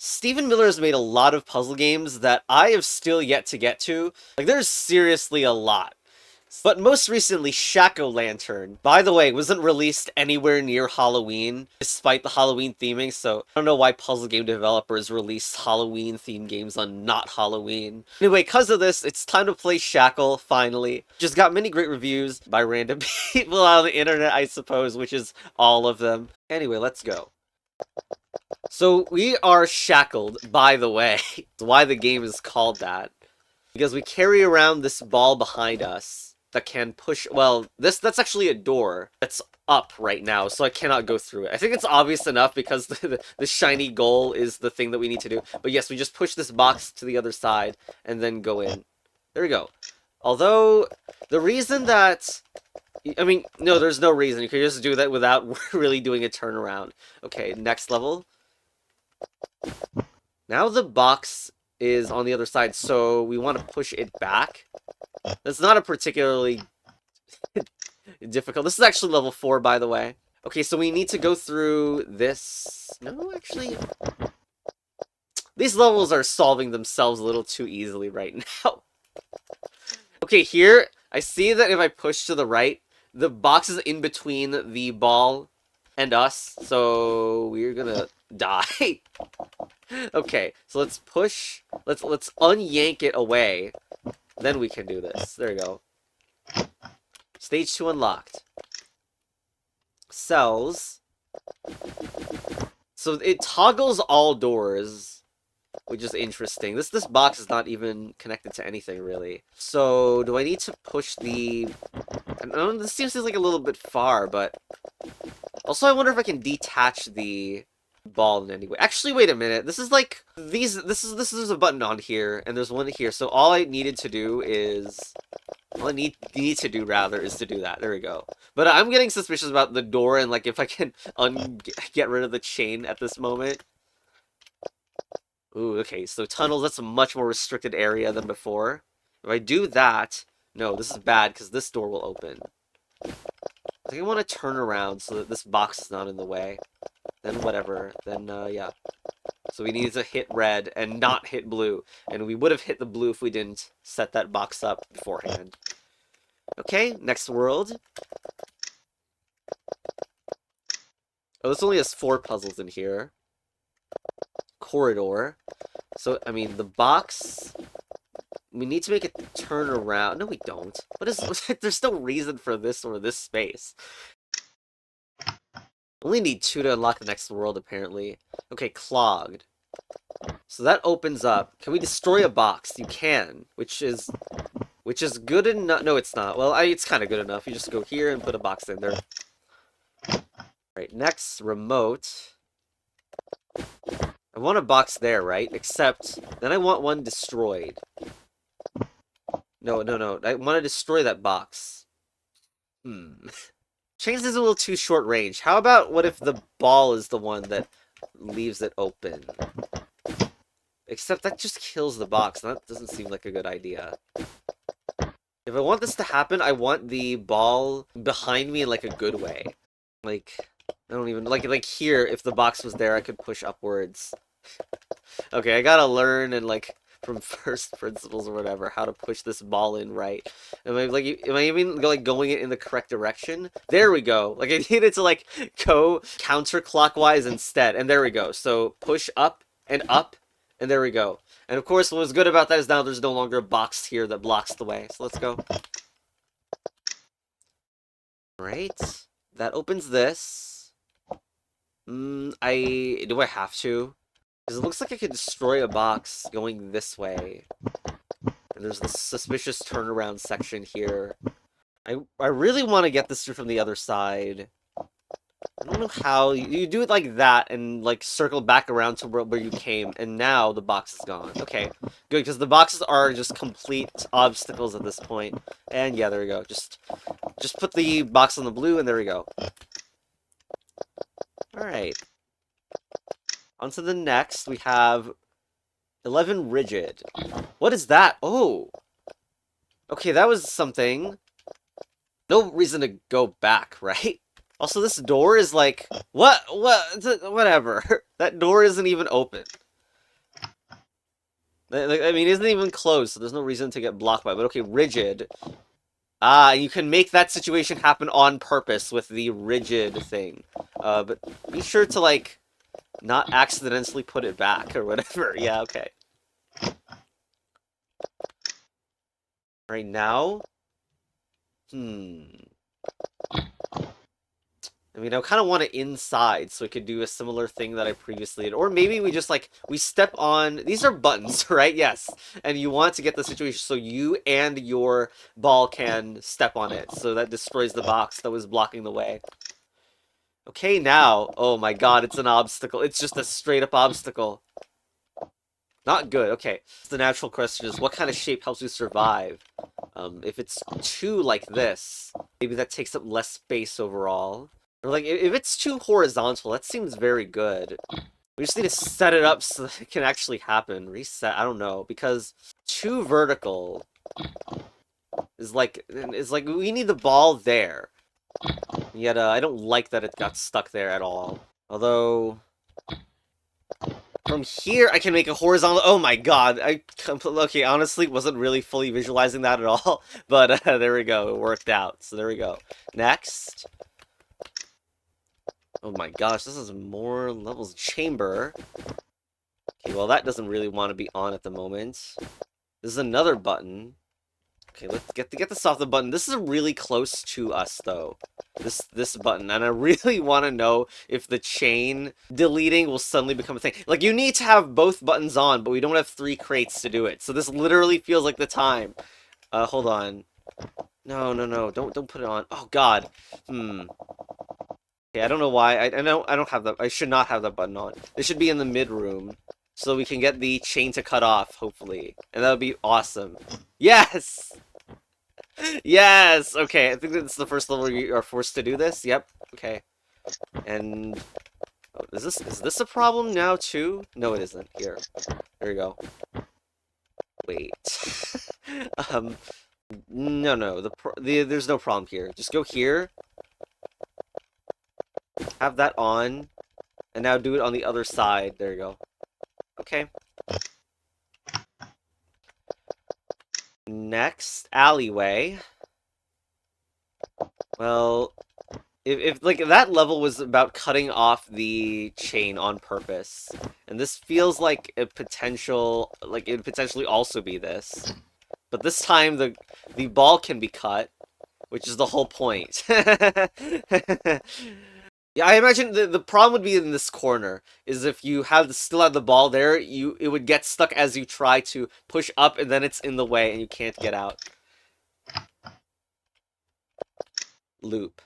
Stephen Miller has made a lot of puzzle games that I have still yet to get to. Like, there's seriously a lot. But most recently, Shackle Lantern, by the way, wasn't released anywhere near Halloween, despite the Halloween theming, so I don't know why puzzle game developers release Halloween-themed games on not Halloween. Anyway, because of this, it's time to play Shackle, finally. Just got many great reviews by random people on the internet, I suppose, which is all of them. Anyway, let's go. So, we are shackled, by the way. Why the game is called that. Because we carry around this ball behind us that can push, well, that's actually a door that's up right now, so I cannot go through it. I think it's obvious enough because the shiny goal is the thing that we need to do. But yes, we just push this box to the other side and then go in. There we go. Although, the reason that... I mean, no, there's no reason. You can just do that without really doing a turnaround. Okay, next level. Now the box is on the other side, so we want to push it back. That's not a particularly difficult. This is actually level 4, by the way. Okay, so we need to go through this... No, actually... These levels are solving themselves a little too easily right now. Okay, here, I see that if I push to the right, the box is in between the ball and us, so we're gonna die. Okay, so let's push. Let's unyank it away. Then we can do this. There we go. Stage 2 unlocked. Cells. So it toggles all doors, which is interesting. This box is not even connected to anything really. So do I need to push the? I don't know, this seems like a little bit far, but also I wonder if I can detach the ball in any way. Actually, wait a minute. This is like these. This is a button on here, and there's one here. So all I needed to do is, all I need to do rather is to do that. There we go. But I'm getting suspicious about the door and like if I can get rid of the chain at this moment. Ooh, okay. So tunnels. That's a much more restricted area than before. If I do that, no, this is bad because this door will open. I think I want to turn around so that this box is not in the way. Then whatever. Then, yeah. So we need to hit red and not hit blue. And we would have hit the blue if we didn't set that box up beforehand. Okay, next world. Oh, this only has 4 puzzles in here. Corridor. So, I mean, the box... We need to make it turn around. No, we don't. What is... There's no reason for this or this space. Only need 2 to unlock the next world, apparently. Okay, clogged. So that opens up. Can we destroy a box? You can, which is good enough. No, it's not. Well, it's kind of good enough. You just go here and put a box in there. Right, next, remote. I want a box there, right? Except, then I want one destroyed. No. I want to destroy that box. Chains is a little too short range. How about what if the ball is the one that leaves it open? Except that just kills the box. That doesn't seem like a good idea. If I want this to happen, I want the ball behind me in like a good way. Like, I don't even, like here, if the box was there, I could push upwards. Okay, I gotta learn and like, from first principles or whatever, how to push this ball in right. Am I even like going it in the correct direction? There we go. Like I needed to like go counterclockwise instead, and there we go. So push up, and there we go. And of course, what's good about that is now there's no longer a box here that blocks the way. So let's go. Right. That opens this. Do I have to? Because it looks like I could destroy a box going this way. And there's this suspicious turnaround section here. I really want to get this through from the other side. I don't know how. You do it like that and like circle back around to where you came. And now the box is gone. Okay, good. Because the boxes are just complete obstacles at this point. And yeah, there we go. Just put the box on the blue and there we go. Alright. On to the next, we have 11 rigid. What is that? Oh! Okay, that was something. No reason to go back, right? Also, this door is like... Whatever. That door isn't even open. I mean, it isn't even closed, so there's no reason to get blocked by it. But okay, rigid. Ah, you can make that situation happen on purpose with the rigid thing. But be sure to, like, not accidentally put it back or whatever. Yeah, okay. Right now? Hmm. I mean, I kind of want it inside so we could do a similar thing that I previously did. Or maybe we just, like, we step on... These are buttons, right? Yes. And you want to get the situation so you and your ball can step on it. So that destroys the box that was blocking the way. Okay, now. Oh my god, it's an obstacle. It's just a straight-up obstacle. Not good. Okay. The natural question is, what kind of shape helps you survive? If it's too like this, maybe that takes up less space overall. Or like, if it's too horizontal, that seems very good. We just need to set it up so that it can actually happen. Reset, I don't know, because too vertical is like we need the ball there. Yet I don't like that it got stuck there at all. Although from here I can make a horizontal. Oh my god! Okay, honestly, wasn't really fully visualizing that at all. But there we go. It worked out. So there we go. Next. Oh my gosh, this is more levels. Chamber. Okay, well that doesn't really want to be on at the moment. This is another button. Okay, let's get this off the button. This is really close to us though. This button, and I really want to know if the chain deleting will suddenly become a thing. Like, you need to have both buttons on, but we don't have 3 crates to do it. So this literally feels like the time. Hold on. No, no, no. Don't put it on. Oh god. Hmm. Okay, I don't know why. I know I don't have that. I should not have that button on. It should be in the mid room, so we can get the chain to cut off, hopefully, and that would be awesome. Yes, yes. Okay, I think that's the first level you are forced to do this. Yep. Okay. And oh, is this a problem now too? No, it isn't. Here, there you go. Wait. um, no, no. There's no problem here. Just go here. Have that on. And now do it on the other side. There you go. Okay. Next, alleyway. Well, if like that level was about cutting off the chain on purpose, and this feels like a potential, like it would potentially also be this, but this time the ball can be cut, which is the whole point. Yeah, I imagine the problem would be in this corner, is if you still have the ball there, it would get stuck as you try to push up, and then it's in the way and you can't get out. Loop.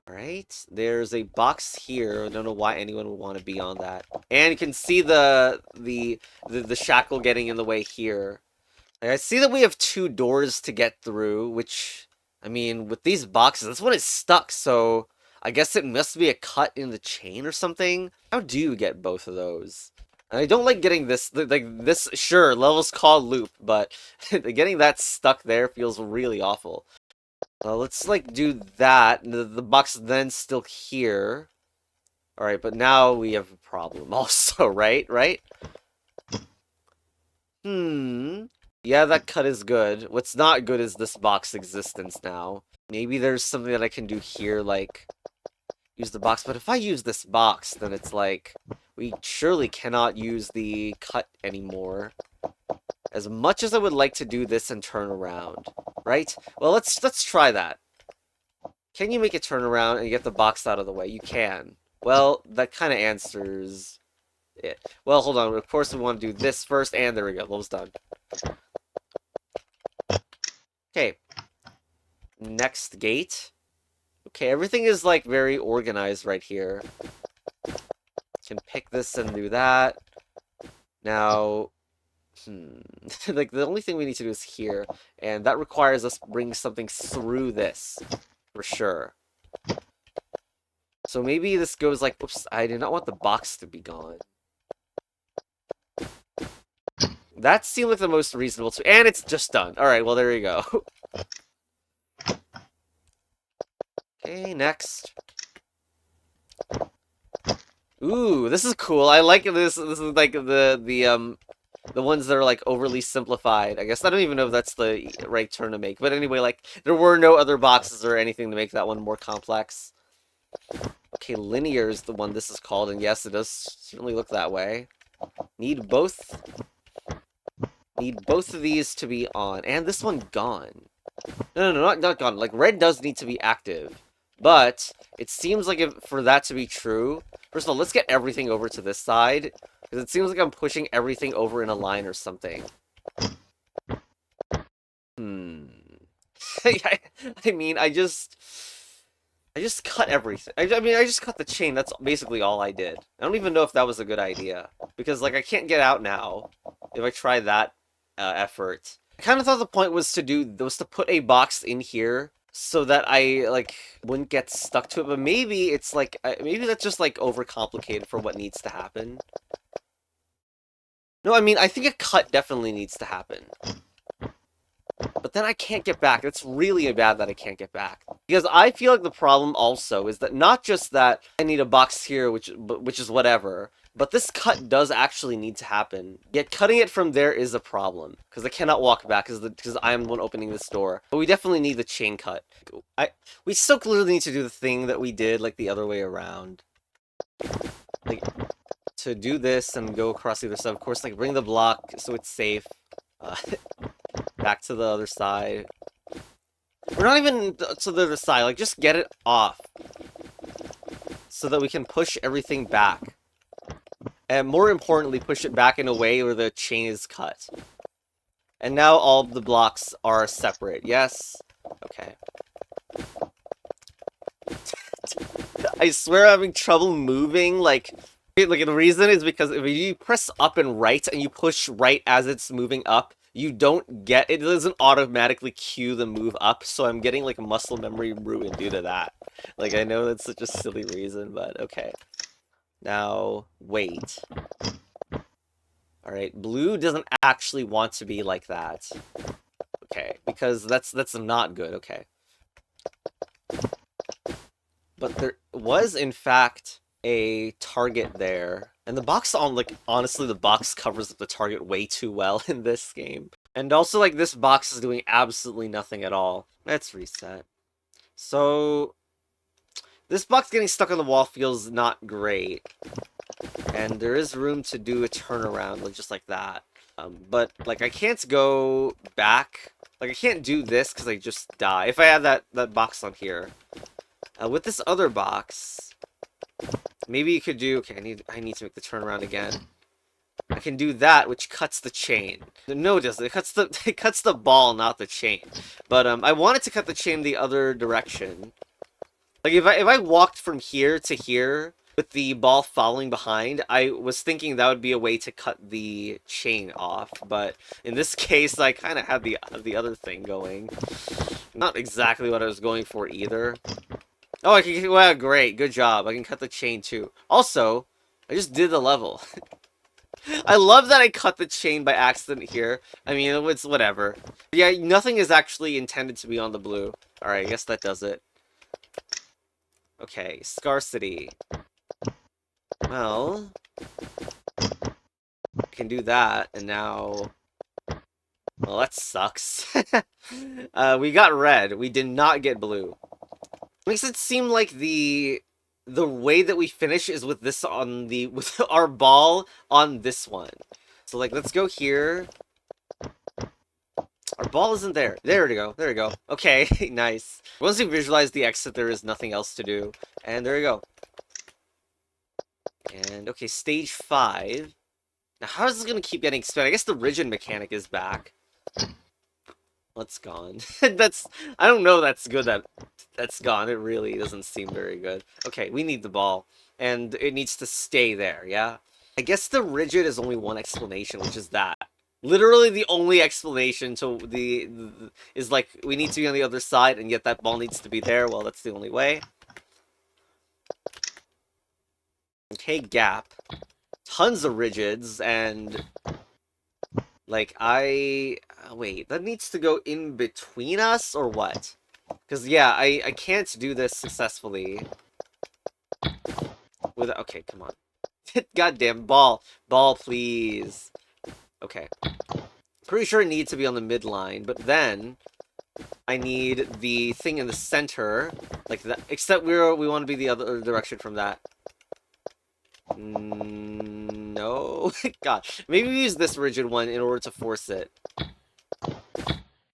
Alright, there's a box here. I don't know why anyone would want to be on that. And you can see the shackle getting in the way here. I see that we have 2 doors to get through, which, I mean, with these boxes, this one is stuck, so I guess it must be a cut in the chain or something. How do you get both of those? And I don't like getting this, like, this, sure, level's called loop, but getting that stuck there feels really awful. Well, let's, like, do that. The box then still here. Alright, but now we have a problem also, right? Right? Hmm. Yeah, that cut is good. What's not good is this box existence now. Maybe there's something that I can do here, like, use the box. But if I use this box, then it's like, we surely cannot use the cut anymore. As much as I would like to do this and turn around, right? Well, let's try that. Can you make it turn around and get the box out of the way? You can. Well, that kind of answers it. Well, hold on. Of course, we want to do this first, and there we go. Level's done. Okay. Next gate. Okay, everything is, like, very organized right here. Can pick this and do that. Now, like, the only thing we need to do is here, and that requires us bring something through this, for sure. So maybe this goes like, oops, I did not want the box to be gone. That seemed like the most reasonable to, and it's just done. Alright, well, there you go. Okay, next. Ooh, this is cool. I like this. This is like the The ones that are like overly simplified. I guess I don't even know if that's the right turn to make. But anyway, like there were no other boxes or anything to make that one more complex. Okay, linear is the one this is called, and yes, it does certainly look that way. Need both of these to be on, and this one gone. No, not gone. Like red does need to be active, but it seems like if for that to be true, first of all, let's get everything over to this side because it seems like I'm pushing everything over in a line or something. Hmm. I mean, I just cut everything. I mean, I just cut the chain. That's basically all I did. I don't even know if that was a good idea. Because, like, I can't get out now if I try that effort. I kind of thought the point was to put a box in here so that I, like, wouldn't get stuck to it. But maybe it's, like, maybe that's just, like, overcomplicated for what needs to happen. No, I mean, I think a cut definitely needs to happen. But then I can't get back. It's really bad that I can't get back. Because I feel like the problem also is that not just that I need a box here, which is whatever, but this cut does actually need to happen. Yet cutting it from there is a problem. Because I cannot walk back because I am the one opening this door. But we definitely need the chain cut. We still clearly need to do the thing that we did like the other way around. Like, to do this and go across the other side. Of course, like, bring the block so it's safe. Back to the other side. We're not even to the other side. Like, just get it off. So that we can push everything back. And more importantly, push it back in a way where the chain is cut. And now all the blocks are separate. Yes? Okay. I swear I'm having trouble moving, like the reason is because if you press up and right and you push right as it's moving up, you don't get, it doesn't automatically cue the move up, so I'm getting like muscle memory ruined due to that. Like, I know that's such a silly reason, but okay. Now, wait. Alright, blue doesn't actually want to be like that. Okay, because that's not good, okay. But there was, in fact, a target there. And the box honestly, the box covers the target way too well in this game. And also, like, this box is doing absolutely nothing at all. Let's reset. So, this box getting stuck on the wall feels not great. And there is room to do a turnaround, just like that. But, like, I can't go back. Like, I can't do this because I just die. If I had that box on here. With this other box, maybe you could do... Okay, I need to make the turnaround again. I can do that, which cuts the chain. No, it doesn't. It cuts the ball, not the chain. But I wanted to cut the chain the other direction. Like if I walked from here to here with the ball following behind, I was thinking that would be a way to cut the chain off. But in this case, I kind of had the other thing going. Not exactly what I was going for either. Oh, I can. Wow, great, good job. I can cut the chain too. Also, I just did the level. I love that I cut the chain by accident here. I mean, it's whatever. But yeah, nothing is actually intended to be on the blue. Alright, I guess that does it. Okay, scarcity. Well, I can do that, and now... Well, that sucks. We got red. We did not get blue. Makes it seem like the way that we finish is with this on the with our ball on this one. So like, let's go here. Our ball isn't there. There we go. There we go. Okay, nice. Once you visualize the exit, there is nothing else to do. And there we go. And okay, stage 5. Now, how is this gonna keep getting spent? I guess the rigid mechanic is back. Well, it's gone. I don't know that's good that that's gone. It really doesn't seem very good. Okay, we need the ball. And it needs to stay there, yeah? I guess the rigid is only one explanation, which is that. Literally the only explanation to is like, we need to be on the other side, and yet that ball needs to be there. Well, that's the only way. Okay, gap. Tons of rigids, and... Like, wait, that needs to go in between us, or what? Because, yeah, I can't do this successfully. Okay, come on. Goddamn ball. Ball, please. Okay. Pretty sure it needs to be on the midline, but then I need the thing in the center, like that. Except we want to be the other direction from that. No. God. Maybe we use this rigid one in order to force it.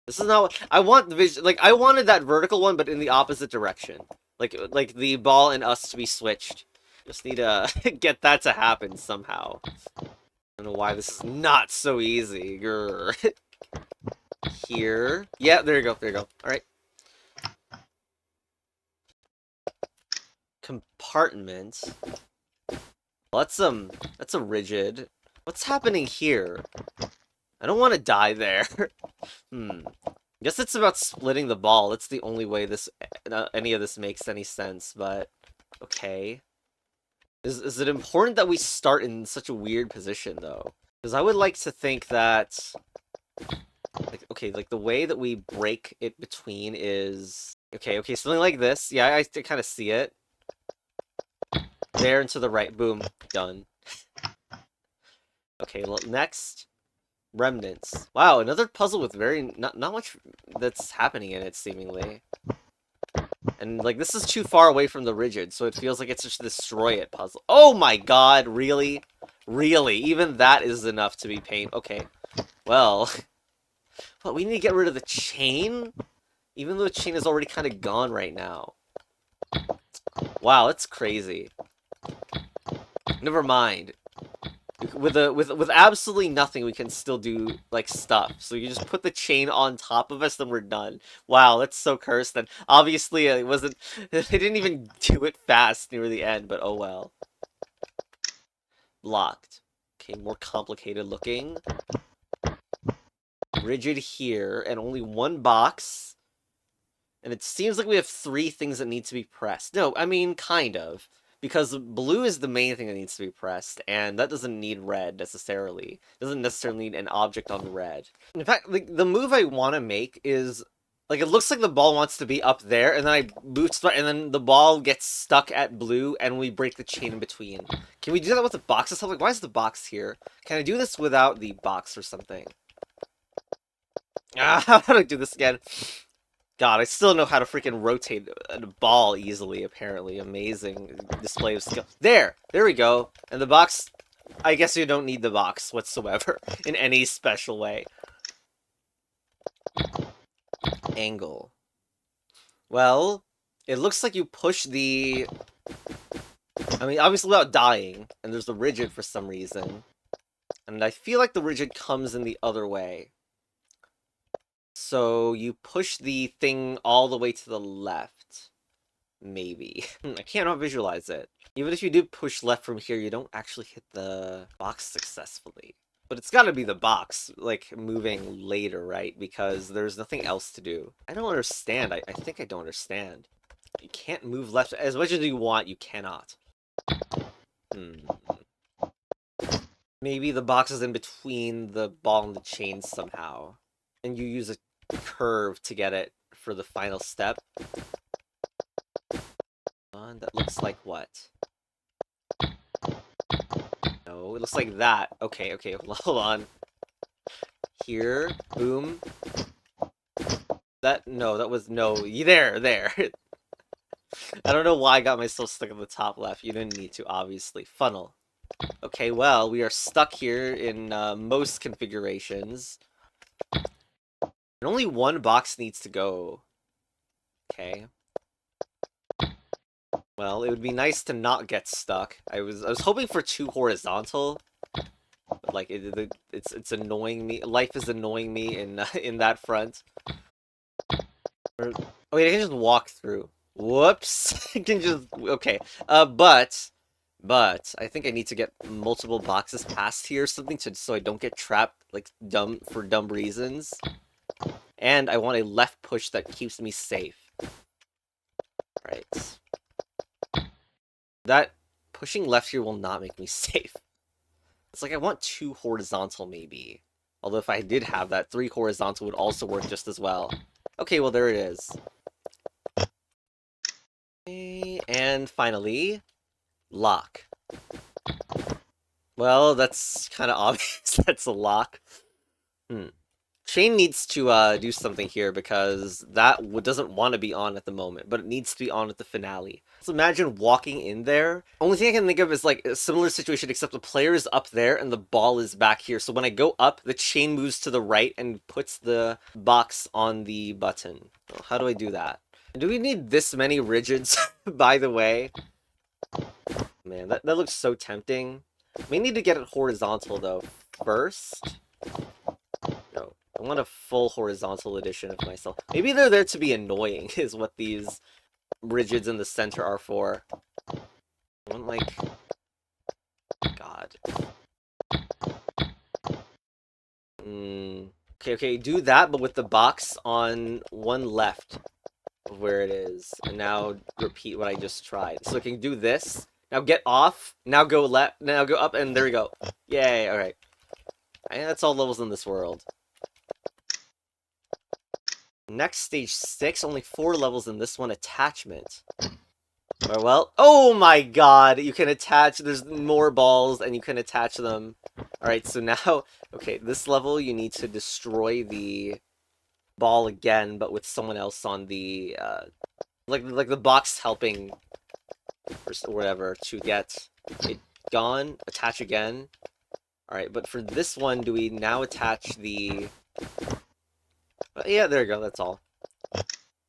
This is not what I want. The vision, like I wanted that vertical one, but in the opposite direction. Like the ball and us to be switched. Just need to get that to happen somehow. I don't know why this is not so easy. Grr. Here. Yeah, there you go. There you go. All right. Compartment. Well, that's a rigid. What's happening here? I don't want to die there. Hmm. Guess it's about splitting the ball. That's the only way this any of this makes any sense, but okay. Is it important that we start in such a weird position though? Because I would like to think that like okay, like the way that we break it between is okay, something like this. Yeah, I kind of see it. There and to the right. Boom. Done. Okay, next. Remnants. Wow, another puzzle with not much that's happening in it, seemingly. And, like, this is too far away from the rigid, so it feels like it's just a destroy it puzzle. Oh my god, really? Really? Even that is enough to be pain. Okay. Well, but we need to get rid of the chain? Even though the chain is already kind of gone right now. Wow, that's crazy. Never mind. With absolutely nothing, we can still do like stuff. So you just put the chain on top of us, then we're done. Wow, that's so cursed. And obviously, it wasn't. They didn't even do it fast near the end, but oh well. Locked. Okay, more complicated looking. Rigid here, and only one box. And it seems like we have 3 things that need to be pressed. No, I mean, kind of. Because blue is the main thing that needs to be pressed, and that doesn't need red, necessarily. It doesn't necessarily need an object on red. In fact, like, the move I want to make is... Like, it looks like the ball wants to be up there, and then I move to and then the ball gets stuck at blue, and we break the chain in between. Can we do that with the box itself? Like, why is the box here? Can I do this without the box or something? Ah, how do I do this again? God, I still know how to freaking rotate a ball easily, apparently. Amazing display of skill. There! There we go. And the box... I guess you don't need the box whatsoever in any special way. Angle. Well, it looks like you push the... I mean, obviously without dying, and there's the rigid for some reason. And I feel like the rigid comes in the other way. So you push the thing all the way to the left. Maybe. I cannot visualize it. Even if you do push left from here, you don't actually hit the box successfully. But it's gotta be the box, like, moving later, right? Because there's nothing else to do. I don't understand. I think I don't understand. You can't move left. As much as you want, you cannot. Maybe the box is in between the ball and the chain somehow. And you use a curve to get it for the final step. That looks like what? No, it looks like that. Okay, hold on. Here, boom. No, that was, no, there. I don't know why I got myself stuck on the top left. You didn't need to, obviously. Funnel. Okay, well, we are stuck here in most configurations. And only one box needs to go. Okay. Well, it would be nice to not get stuck. I was hoping for 2 horizontal, but like it's annoying me. Life is annoying me in in that front. Oh wait, I can just walk through. Whoops! I can just okay. But I think I need to get multiple boxes past here or something so I don't get trapped like dumb reasons. And I want a left push that keeps me safe. Right. That pushing left here will not make me safe. It's like I want 2 horizontal maybe. Although if I did have that, 3 horizontal would also work just as well. Okay, well there it is. Okay, and finally, lock. Well, that's kind of obvious. That's a lock. Hmm. Shane needs to do something here because that doesn't want to be on at the moment, but it needs to be on at the finale. So imagine walking in there. Only thing I can think of is like a similar situation, except the player is up there and the ball is back here. So when I go up, the chain moves to the right and puts the box on the button. Well, how do I do that? Do we need this many rigids, by the way? Man, that looks so tempting. We need to get it horizontal though first. No, I want a full horizontal edition of myself. Maybe they're there to be annoying, is what these rigids in the center are for. I want, like... God. Okay, do that, but with the box on one left of where it is. And now repeat what I just tried. So I can do this. Now get off. Now go left. Now go up, and there we go. Yay, alright. That's all levels in this world. Next, stage 6, only 4 levels in this one. Attachment. Well, oh my god, you can attach, there's more balls, and you can attach them. Alright, so now, okay, this level, you need to destroy the ball again, but with someone else on the, like the box helping, or whatever, to get it gone, attach again. Alright, but for this one, do we now attach the... yeah, there you go, that's all.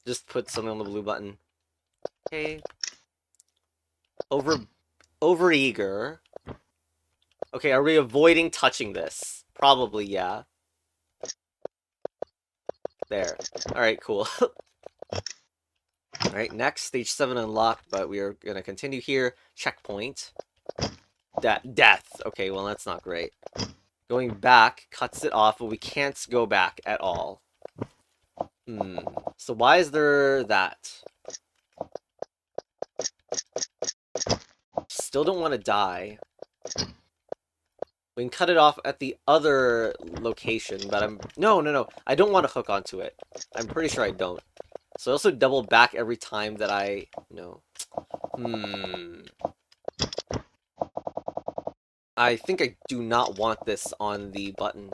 Just put something on the blue button. Okay. Overeager. Okay, are we avoiding touching this? Probably, yeah. There. Alright, cool. Alright, next, stage 7 unlocked, but we are gonna continue here. Checkpoint. Death. Okay, well, that's not great. Going back cuts it off, but we can't go back at all. So why is there that? Still don't want to die. We can cut it off at the other location, but no. I don't want to hook onto it. I'm pretty sure I don't. So I also double back every time that I... No. I think I do not want this on the button.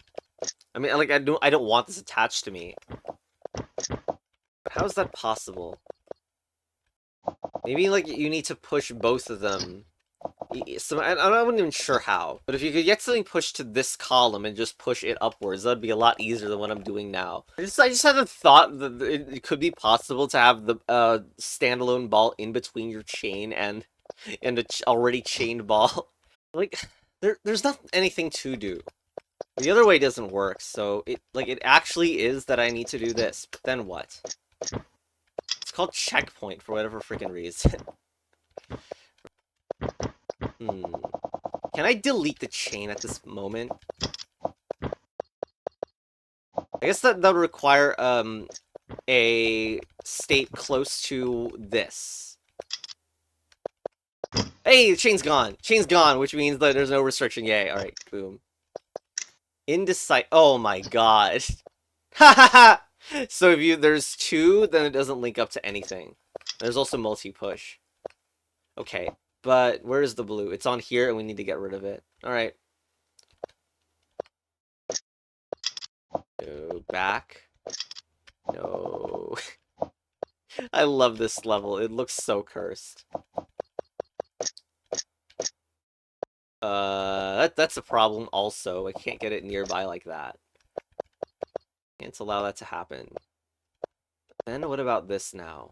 I mean, like, I don't want this attached to me. How is that possible? Maybe, like, you need to push both of them. So I'm not even sure how. But if you could get something pushed to this column and just push it upwards, that'd be a lot easier than what I'm doing now. I just had a thought that it could be possible to have the standalone ball in between your chain and a already chained ball. Like, there's not anything to do. The other way doesn't work, so it actually is that I need to do this. But then what? It's called checkpoint for whatever freaking reason. Can I delete the chain at this moment? I guess that would require a state close to this. Hey, the chain's gone. Chain's gone, which means that there's no restriction. Yay. All right, boom. Indecisive. Oh my god. Ha ha ha! So if there's 2, then it doesn't link up to anything. There's also multi-push. Okay, but where's the blue? It's on here, and we need to get rid of it. Alright. Go back. No. I love this level. It looks so cursed. That's a problem also. I can't get it nearby like that. Can't allow that to happen. Then what about this now?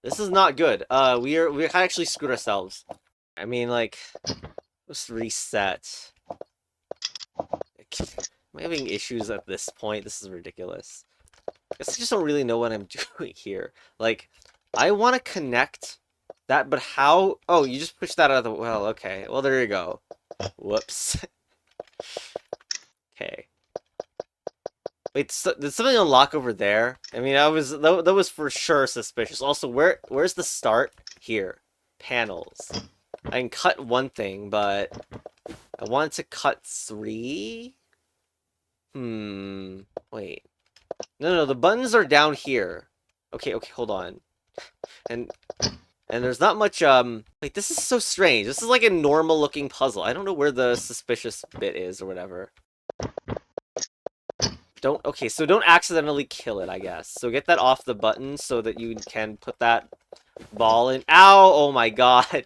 This is not good. We actually screwed ourselves. I mean, like, let's reset. I'm having issues at this point. This is ridiculous. I guess I just don't really know what I'm doing here. Like, I want to connect that, but how? Oh, you just push that out of the... Well, okay. Well, there you go. Whoops. Okay. Wait, did something unlock over there? I mean, that was for sure suspicious. Also, where's the start? Here. Panels. I can cut one thing, but I want to cut 3? Wait. No, the buttons are down here. Okay, hold on. And And there's not much, wait, this is so strange. This is like a normal looking puzzle. I don't know where the suspicious bit is or whatever. Okay, so don't accidentally kill it, I guess. So get that off the button so that you can put that ball in. Ow! Oh my god.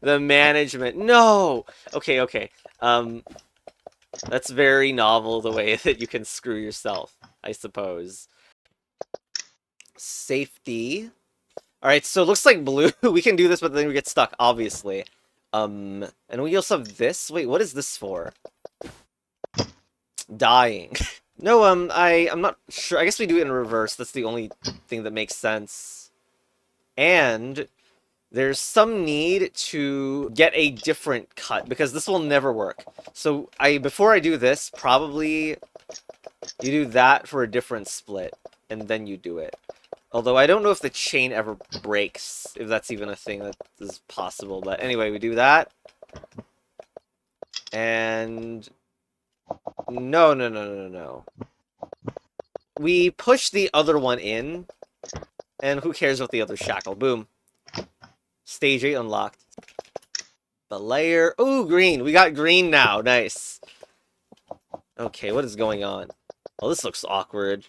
The management. No! Okay, okay. That's very novel, the way that you can screw yourself, I suppose. Safety. Alright, so it looks like blue. We can do this, but then we get stuck, obviously. And we also have this. Wait, what is this for? Dying. No, I'm not sure. I guess we do it in reverse. That's the only thing that makes sense. And there's some need to get a different cut, because this will never work. So, before I do this, probably you do that for a different split, and then you do it. Although I don't know if the chain ever breaks, if that's even a thing that is possible. But anyway, we do that. And... No, no, no, no, no. We push the other one in, and who cares about the other shackle? Boom. Stage 8 unlocked. The layer. Ooh, green. We got green now. Nice. Okay, what is going on? Oh, this looks awkward.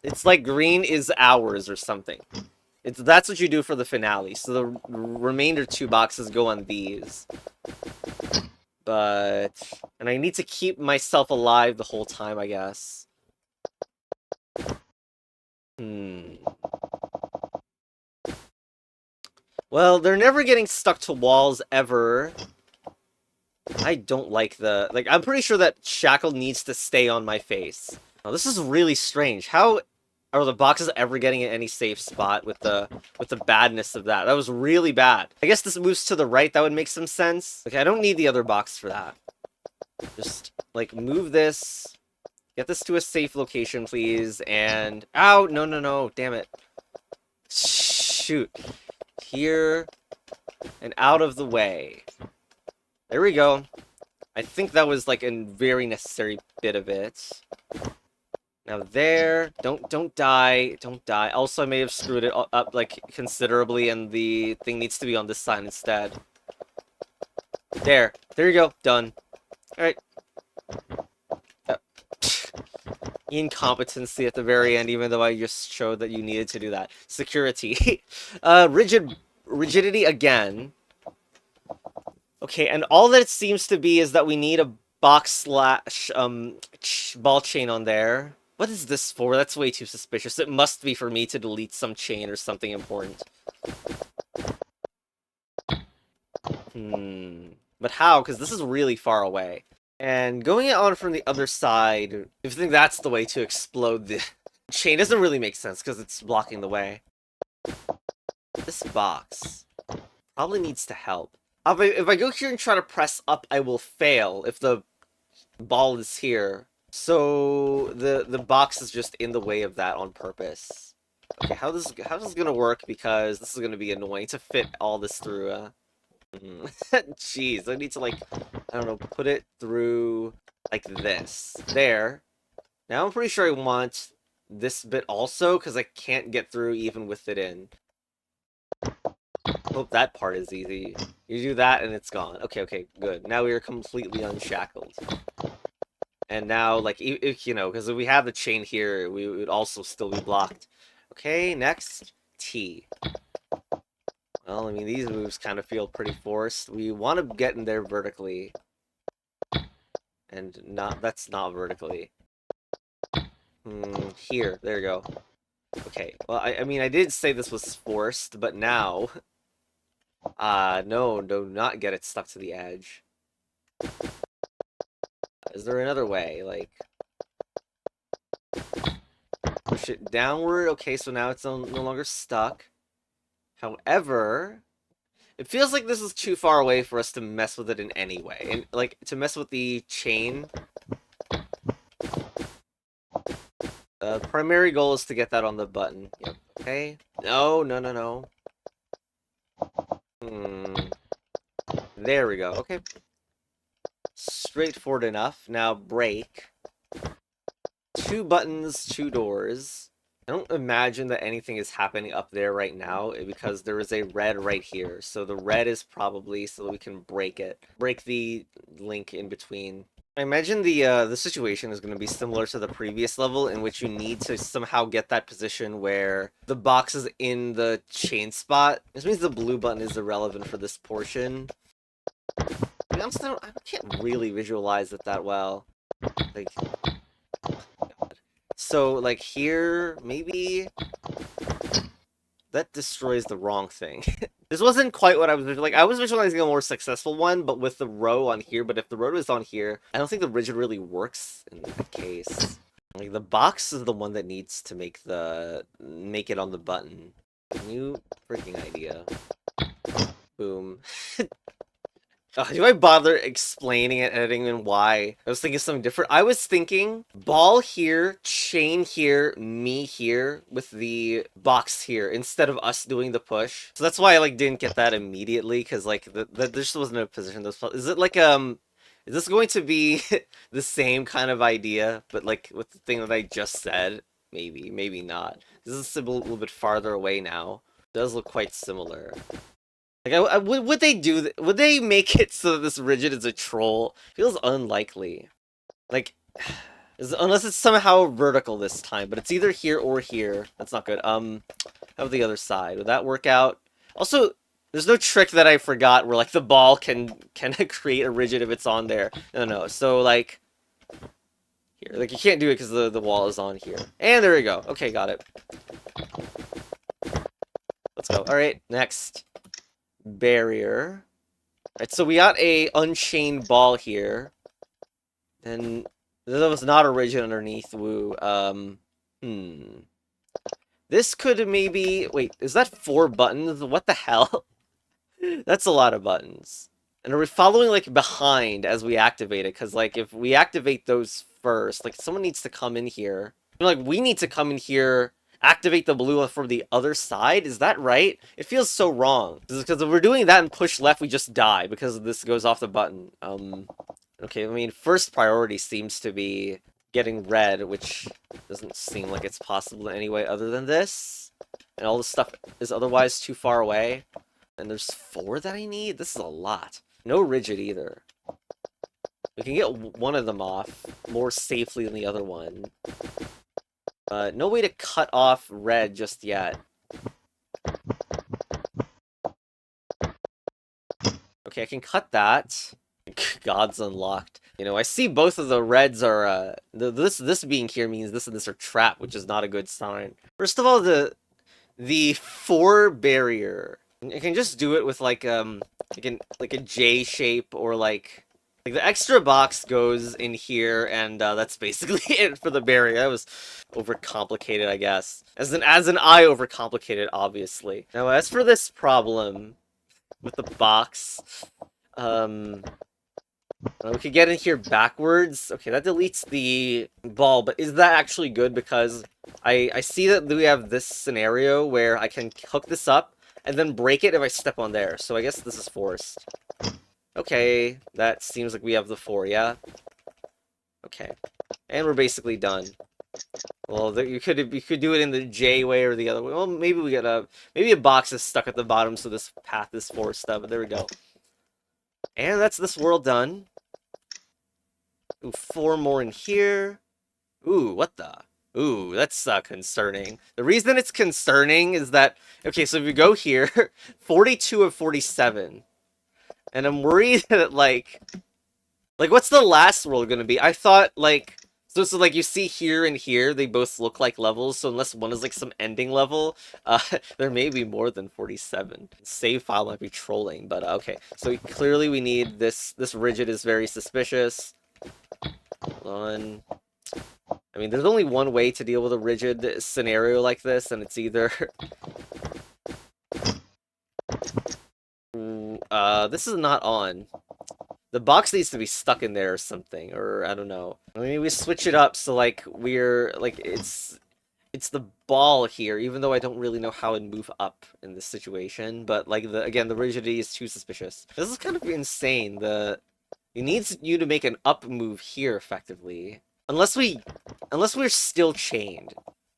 It's like green is ours or something. That's what you do for the finale. So the remainder 2 boxes go on these. But... And I need to keep myself alive the whole time, I guess. Well, they're never getting stuck to walls, ever. I don't like the... Like, I'm pretty sure that Shackle needs to stay on my face. Oh, this is really strange. How are the boxes ever getting in any safe spot with the badness of that? That was really bad. I guess this moves to the right. That would make some sense. Okay, I don't need the other box for that. Just, like, move this. Get this to a safe location, please. And... Ow! No, no, no. Damn it. Shoot. Here. And out of the way. There we go. I think that was, like, a very necessary bit of it. Now there, don't die, don't die. Also, I may have screwed it up, like, considerably, and the thing needs to be on this side instead. There you go, done. Alright. Incompetency at the very end, even though I just showed that you needed to do that. Security. Rigidity again. Okay, and all that it seems to be is that we need a box slash, ball chain on there. What is this for? That's way too suspicious. It must be for me to delete some chain or something important. But how? Because this is really far away. And going on from the other side, if you think that's the way to explode the chain, doesn't really make sense because it's blocking the way. This box probably needs to help. If I go here and try to press up, I will fail if the ball is here. So the box is just in the way of that on purpose. Okay, how this is gonna work, because this is gonna be annoying to fit all this through. Jeez, I need to, like, I don't know, put it through like this. There. Now I'm pretty sure I want this bit also, because I can't get through even with it in. Hope that part is easy. You do that and it's gone. Okay, okay, good. Now we are completely unshackled. And now, like, if, you know, because if we have the chain here, we would also still be blocked. Okay, next. T. Well, I mean, these moves kind of feel pretty forced. We want to get in there vertically. And that's not vertically. Here, there you go. Okay, well, I mean, I did say this was forced, but now... no, do not get it stuck to the edge. Is there another way? Like... Push it downward. Okay, so now it's no longer stuck. However... It feels like this is too far away for us to mess with it in any way. And, like, to mess with the chain... primary goal is to get that on the button. Yep. Okay. No, no, no, no. There we go. Okay. Straightforward enough. Now break. 2 buttons, 2 doors. I don't imagine that anything is happening up there right now because there is a red right here. So the red is probably so that we can break it. Break the link in between. I imagine the situation is going to be similar to the previous level in which you need to somehow get that position where the box is in the chain spot. This means the blue button is irrelevant for this portion. To be honest, I can't really visualize it that well. Like, so like here, maybe that destroys the wrong thing. This wasn't quite what I was like. I was visualizing a more successful one, but with the row on here. But if the row is on here, I don't think the rigid really works in that case. Like the box is the one that needs to make it on the button. New freaking idea. Boom. Do I bother explaining and editing and why? I was thinking something different. I was thinking ball here, chain here, me here with the box here instead of us doing the push. So that's why I like didn't get that immediately because like there just wasn't a position. Is it like is this going to be the same kind of idea but like with the thing that I just said? Maybe, maybe not. This is a little bit farther away now. It does look quite similar. Like, would they do? Would they make it so that this rigid is a troll? Feels unlikely. Like, unless it's somehow vertical this time, but it's either here or here. That's not good. How about the other side? Would that work out? Also, there's no trick that I forgot where like the ball can create a rigid if it's on there. No. So like here, like you can't do it because the wall is on here. And there we go. Okay, got it. Let's go. All right, next. Barrier. Alright, so we got a unchained ball here. And there was not a rigid underneath. Woo. This could maybe... Wait, is that 4 buttons? What the hell? That's a lot of buttons. And are we following, like, behind as we activate it? Because, like, if we activate those first, like, someone needs to come in here. Like, we need to come in here, activate the blue from the other side? Is that right? It feels so wrong. Because if we're doing that and push left, we just die because this goes off the button. Okay, I mean, first priority seems to be getting red, which doesn't seem like it's possible in any way other than this. And all this stuff is otherwise too far away. And there's 4 that I need? This is a lot. No rigid either. We can get one of them off more safely than the other one. No way to cut off red just yet. Okay, I can cut that. God's unlocked. You know, I see both of the reds are, this being here means this and this are trapped, which is not a good sign. First of all, the 4 barrier. I can just do it with like like a J shape or like the extra box goes in here and that's basically it for the barrier. That was overcomplicated, I guess. As an I overcomplicated, obviously. Now as for this problem with the box, we could get in here backwards. Okay, that deletes the ball, but is that actually good? Because I see that we have this scenario where I can hook this up and then break it if I step on there. So I guess this is forced. Okay, that seems like we have the 4, yeah? Okay. And we're basically done. Well, you could do it in the J way or the other way. Well, maybe we get maybe a box is stuck at the bottom, so this path is forced up, but there we go. And that's this world done. Ooh, 4 more in here. Ooh, what the? Ooh, that's concerning. The reason it's concerning is that, okay, so if you go here, 42 of 47. And I'm worried that, like, what's the last world gonna be? I thought, like, so like, you see here and here, they both look like levels, so unless one is, like, some ending level, there may be more than 47. Save file might be trolling, but, okay. So, clearly we need this rigid is very suspicious. Hold on. I mean, there's only one way to deal with a rigid scenario like this, and it's either... this is not on. The box needs to be stuck in there or something, or I don't know. I mean, we switch it up so, like, we're, like, it's the ball here, even though I don't really know how it'd move up in this situation, but, like, again, the rigidity is too suspicious. This is kind of insane. It needs you to make an up move here, effectively. Unless we're still chained.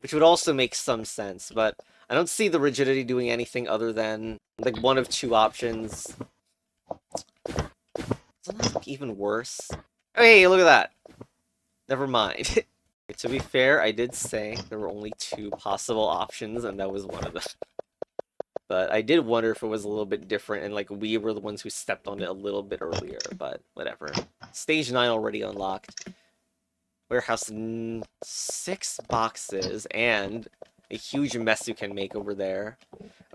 which would also make some sense, but I don't see the rigidity doing anything other than like one of two options. Doesn't that look even worse? Oh, hey, look at that. Never mind. To be fair, I did say there were only two possible options, and that was one of them. But I did wonder if it was a little bit different, and like we were the ones who stepped on it a little bit earlier, but whatever. Stage 9 already unlocked. Warehouse 6 boxes, and a huge mess you can make over there.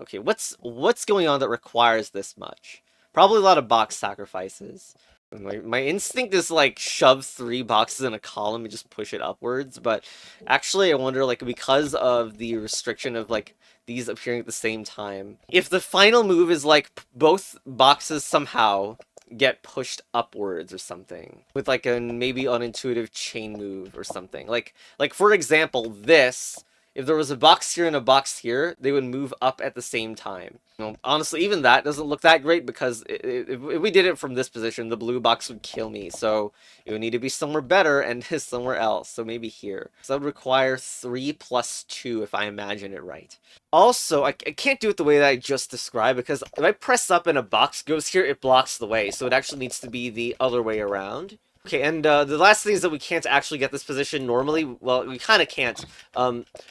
Okay, what's going on that requires this much? Probably a lot of box sacrifices. My instinct is like shove 3 boxes in a column and just push it upwards, but actually I wonder like because of the restriction of like these appearing at the same time, if the final move is like both boxes somehow get pushed upwards or something with like a maybe unintuitive chain move or something. Like for example, this, if there was a box here and a box here, they would move up at the same time. Well, honestly, even that doesn't look that great because if we did it from this position, the blue box would kill me. So it would need to be somewhere better and somewhere else. So maybe here. So that would require 3 plus 2 if I imagine it right. Also, I can't do it the way that I just described because if I press up and a box goes here, it blocks the way. So it actually needs to be the other way around. Okay, and the last thing is that we can't actually get this position normally. Well, we kind of can't,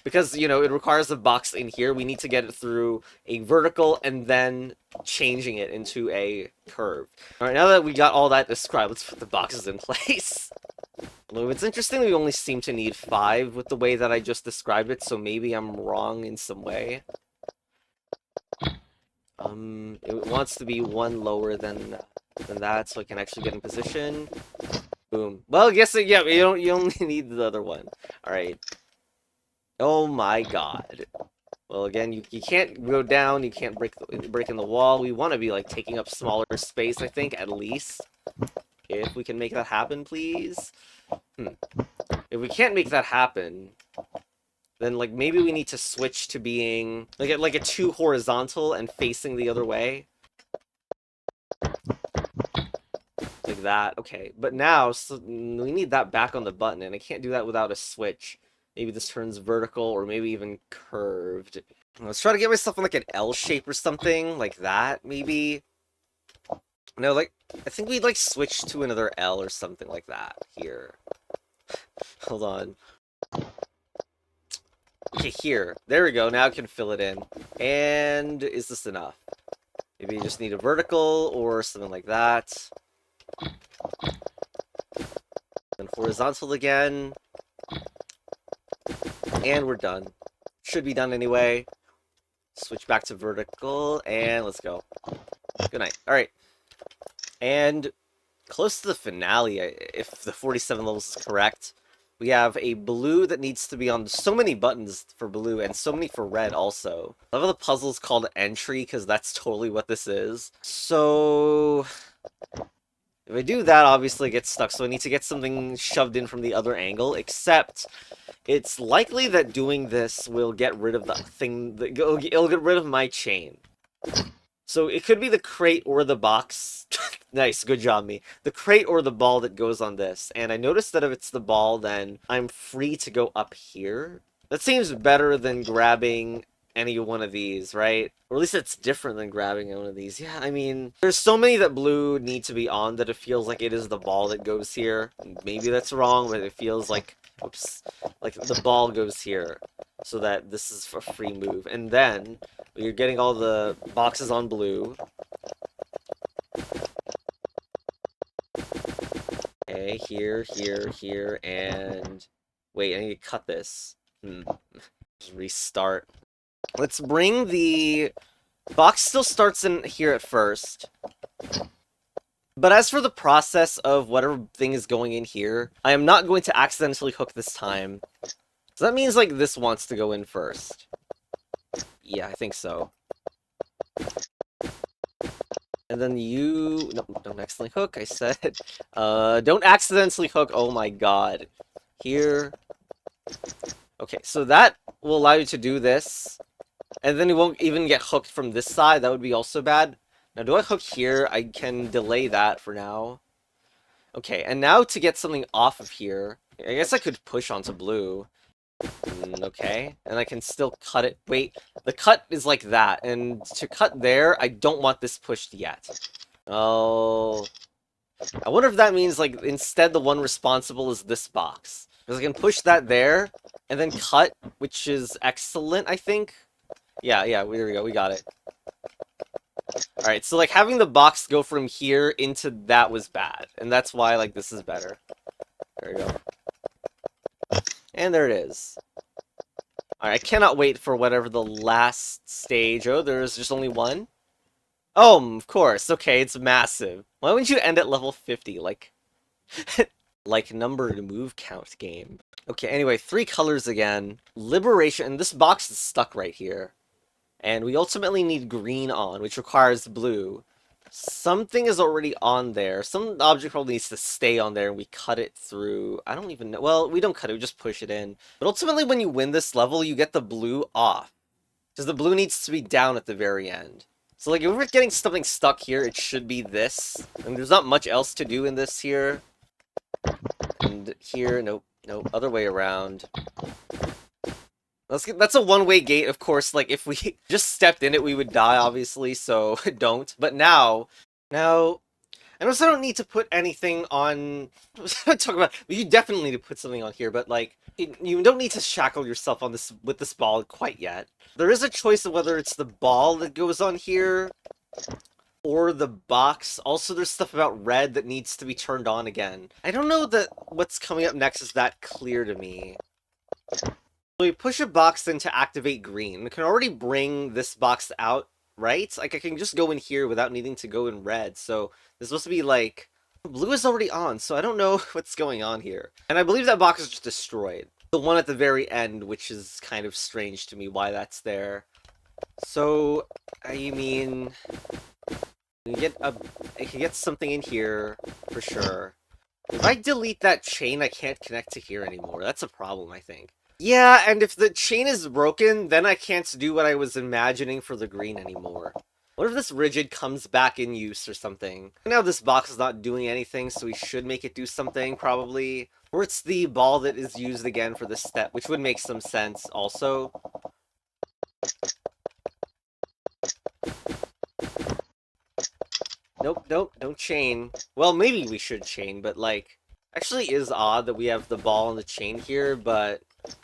because, you know, it requires a box in here. We need to get it through a vertical and then changing it into a curve. All right, now that we got all that described, let's put the boxes in place. Although it's interesting we only seem to need 5 with the way that I just described it, so maybe I'm wrong in some way. It wants to be 1 lower than that, so I can actually get in position. Boom. Well, I guess yeah, you only need the other one. All right. Oh my god. Well, again, you can't go down. You can't break in the wall. We want to be like taking up smaller space, I think, at least. If we can make that happen, please. If we can't make that happen, then like maybe we need to switch to being like a 2 horizontal and facing the other way. Like that, okay. But now, so we need that back on the button, and I can't do that without a switch. Maybe this turns vertical, or maybe even curved. Let's try to get myself in like an L shape or something, like that, maybe. No, like, I think we'd like switch to another L or something like that, here. Hold on. Okay, here. There we go, now I can fill it in. And is this enough? Maybe you just need a vertical, or something like that. Then horizontal again. And we're done. Should be done anyway. Switch back to vertical, and let's go. Good night. Alright. And close to the finale, if the 47 levels is correct, we have a blue that needs to be on so many buttons for blue, and so many for red also. I love how the puzzle's called entry, because that's totally what this is. So if I do that, obviously it gets stuck, so I need to get something shoved in from the other angle, except it's likely that doing this will get rid of the thing, it'll get rid of my chain. So it could be the crate or the box. Nice, good job, me. The crate or the ball that goes on this. And I noticed that if it's the ball, then I'm free to go up here. That seems better than grabbing any one of these, right? Or at least it's different than grabbing one of these. Yeah, I mean, there's so many that blue need to be on that it feels like it is the ball that goes here. Maybe that's wrong, but it feels like, oops, like the ball goes here. So that this is a free move. And then, you're getting all the boxes on blue. Okay, here, here, here, and... Wait, I need to cut this. Just restart. Let's bring the... Box still starts in here at first. But as for the process of whatever thing is going in here, I am not going to accidentally hook this time. So that means, like, this wants to go in first. Yeah, I think so. And then you... No, don't accidentally hook, I said. Don't accidentally hook. Oh my god. Here. Okay, so that will allow you to do this. And then you won't even get hooked from this side. That would be also bad. Now, do I hook here? I can delay that for now. Okay, and now to get something off of here... I guess I could push onto blue. Okay, and I can still cut it. Wait, the cut is like that, and to cut there, I don't want this pushed yet. Oh, I wonder if that means, like, instead the one responsible is this box. Because I can push that there, and then cut, which is excellent, I think. Yeah, there we go, we got it. Alright, so, like, having the box go from here into that was bad, and that's why, like, this is better. There we go. And there it is. Alright, I cannot wait for whatever the last stage... Oh, there's just only one? Oh, of course. Okay, it's massive. Why wouldn't you end at level 50? Like, like numbered move count game. Okay, anyway, 3 colors again. Liberation, and this box is stuck right here. And we ultimately need green on, which requires blue. Something is already on there. Some object probably needs to stay on there, and we cut it through. I don't even know. Well, we don't cut it, we just push it in. But ultimately, when you win this level, you get the blue off. Because the blue needs to be down at the very end. So, like, if we're getting something stuck here, it should be this. And there's not much else to do in this here. And here, nope, other way around. That's a one-way gate, of course. Like, if we just stepped in it, we would die, obviously, so don't. But now, I also don't need to put anything on... talk about... You definitely need to put something on here, but, like, you don't need to shackle yourself on this with this ball quite yet. There is a choice of whether it's the ball that goes on here, or the box. Also, there's stuff about red that needs to be turned on again. I don't know that what's coming up next is that clear to me. So we push a box in to activate green. We can already bring this box out, right? Like, I can just go in here without needing to go in red. So there's supposed to be, like... Blue is already on, so I don't know what's going on here. And I believe that box is just destroyed. The one at the very end, which is kind of strange to me why that's there. So, I mean... I can get something in here, for sure. If I delete that chain, I can't connect to here anymore. That's a problem, I think. Yeah, and if the chain is broken, then I can't do what I was imagining for the green anymore. What if this rigid comes back in use or something? Now this box is not doing anything, so we should make it do something, probably. Or it's the ball that is used again for this step, which would make some sense, also. Nope, don't chain. Well, maybe we should chain, but, like... Actually is odd that we have the ball and the chain here, but...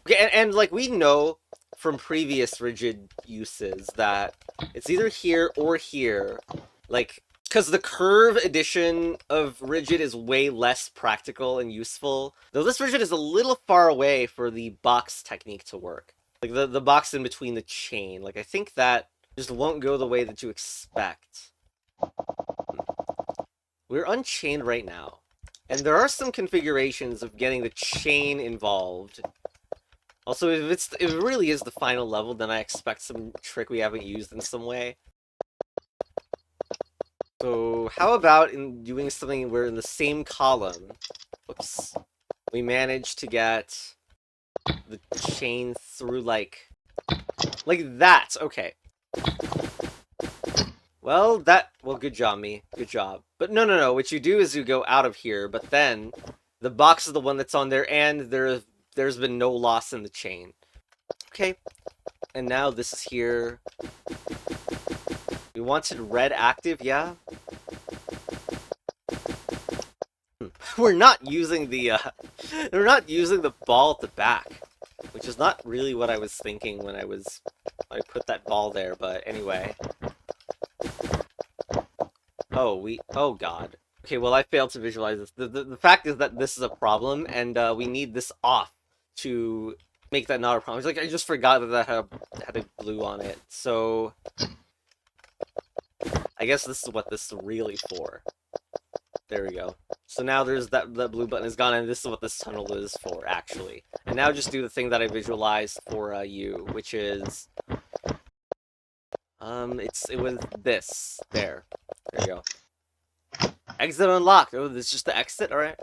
Okay, and like, we know from previous rigid uses that it's either here or here. Like, because the curve edition of rigid is way less practical and useful. Though this rigid is a little far away for the box technique to work. Like, the box in between the chain. Like, I think that just won't go the way that you expect. We're unchained right now. And there are some configurations of getting the chain involved. Also, if it really is the final level, then I expect some trick we haven't used in some way. So, how about in doing something where in the same column, oops, we manage to get the chain through, like that, okay. Well, good job, me. Good job. But no, what you do is you go out of here, but then the box is the one that's on there, and there's been no loss in the chain. Okay. And now this is here. We wanted red active, yeah? We're not using the, we're not using the ball at the back. Which is not really what I was thinking when I put that ball there, but anyway. Oh god. Okay, well I failed to visualize this. The fact is that this is a problem, and we need this off to make that not a problem. It's like, I just forgot that had a blue on it, so... I guess this is what this is really for. There we go. So now there's that blue button is gone, and this is what this tunnel is for, actually. And now just do the thing that I visualized for you, which is... it was this. There. There you go. Exit unlocked! Oh, this is just the exit? Alright.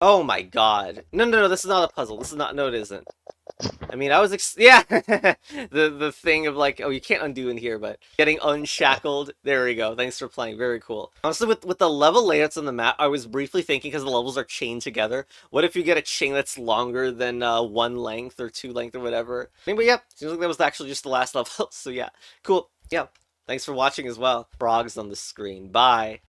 Oh my god. No, no, no, this is not a puzzle. This is not, no, it isn't. I mean, I was yeah, the thing of like, oh, you can't undo in here, but getting unshackled. There we go. Thanks for playing. Very cool. Honestly, with the level layouts on the map, I was briefly thinking because the levels are chained together. What if you get a chain that's longer than one length or two length or whatever? Anyway, yeah, seems like that was actually just the last level. So yeah, cool. Yeah, thanks for watching as well. Frogs on the screen. Bye.